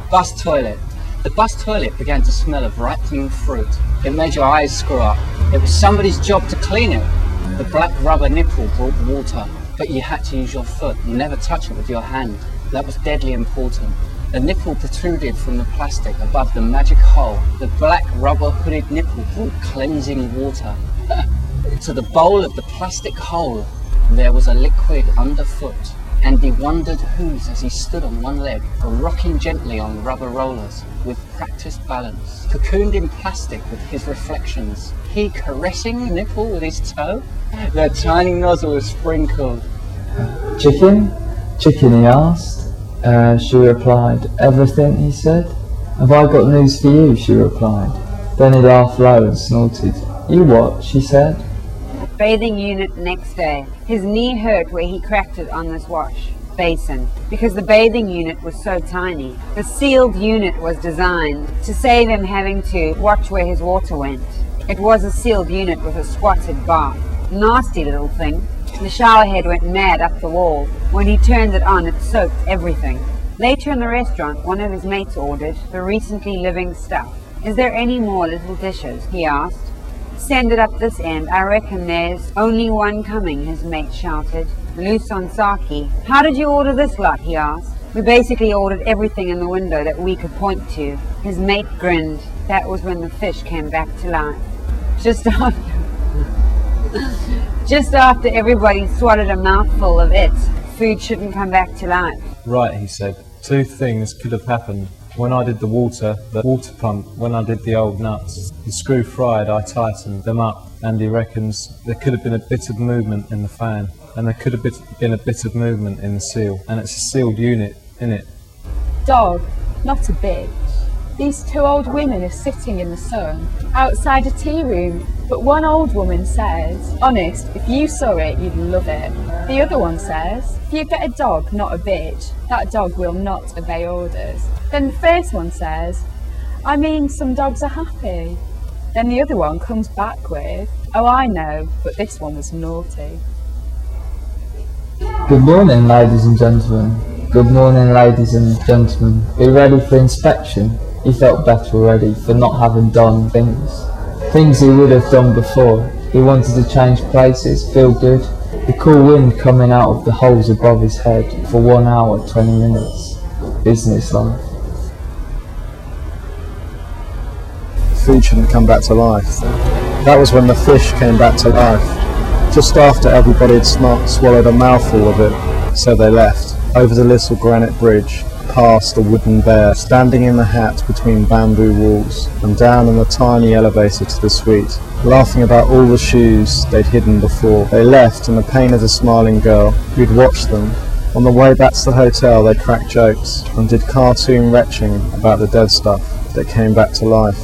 bus toilet. The bus toilet began to smell of ripening fruit. It made your eyes screw up. It was somebody's job to clean it. The black rubber nipple brought water, but you had to use your foot, never touch it with your hand. That was deadly important. The nipple protruded from the plastic above the magic hole. The black rubber hooded nipple brought cleansing water. To the bowl of the plastic hole, there was a liquid underfoot. Andy wondered whose as he stood on one leg, rocking gently on rubber rollers with practiced balance. Cocooned in plastic with his reflections, he caressing the nipple with his toe. The tiny nozzle was sprinkled. Chicken? Chicken, he asked. She replied. Everything, he said. Have I got news for you, she replied. Then he laughed low and snorted. You what, she said. Bathing unit next day. His knee hurt where he cracked it on this wash basin because the bathing unit was so tiny. The sealed unit was designed to save him having to watch where his water went. It was a sealed unit with a squatted bath. Nasty little thing. The shower head went mad up the wall. When he turned it on, it soaked everything. Later in the restaurant, one of his mates ordered the recently living stuff. Is there any more little dishes? He asked. Send it up this end. I reckon there's only one coming, his mate shouted. Loose on sake. How did you order this lot? He asked. We basically ordered everything in the window that we could point to. His mate grinned. That was when the fish came back to life. Just after everybody swallowed a mouthful of it, food shouldn't come back to life. Right, he said. Two things could have happened. When I did the water pump, when I did the old nuts. The screw fried, I tightened them up, and he reckons there could have been a bit of movement in the fan, and there could have been a bit of movement in the seal, and it's a sealed unit, innit? Dog, not a bitch. These two old women are sitting in the sun, outside a tea room, but one old woman says, honest, if you saw it, you'd love it. The other one says, if you get a dog, not a bitch, that dog will not obey orders. Then the first one says, I mean, some dogs are happy. Then the other one comes back with, oh, I know, but this one was naughty. Good morning, ladies and gentlemen. Good morning, ladies and gentlemen. Be ready for inspection. He felt better already for not having done things he would have done before. He wanted to change places, feel good. The cool wind coming out of the holes above his head for 1 hour, 20 minutes. Business life. Food shouldn't come back to life. That was when the fish came back to life. Just after everybody had swallowed a mouthful of it, so they left. Over the little granite bridge, past a wooden bear standing in the hat between bamboo walls, and down in the tiny elevator to the suite, laughing about all the shoes they'd hidden before. They left in the pain of the smiling girl who'd watched them. On the way back to the hotel they cracked jokes and did cartoon retching about the dead stuff that came back to life.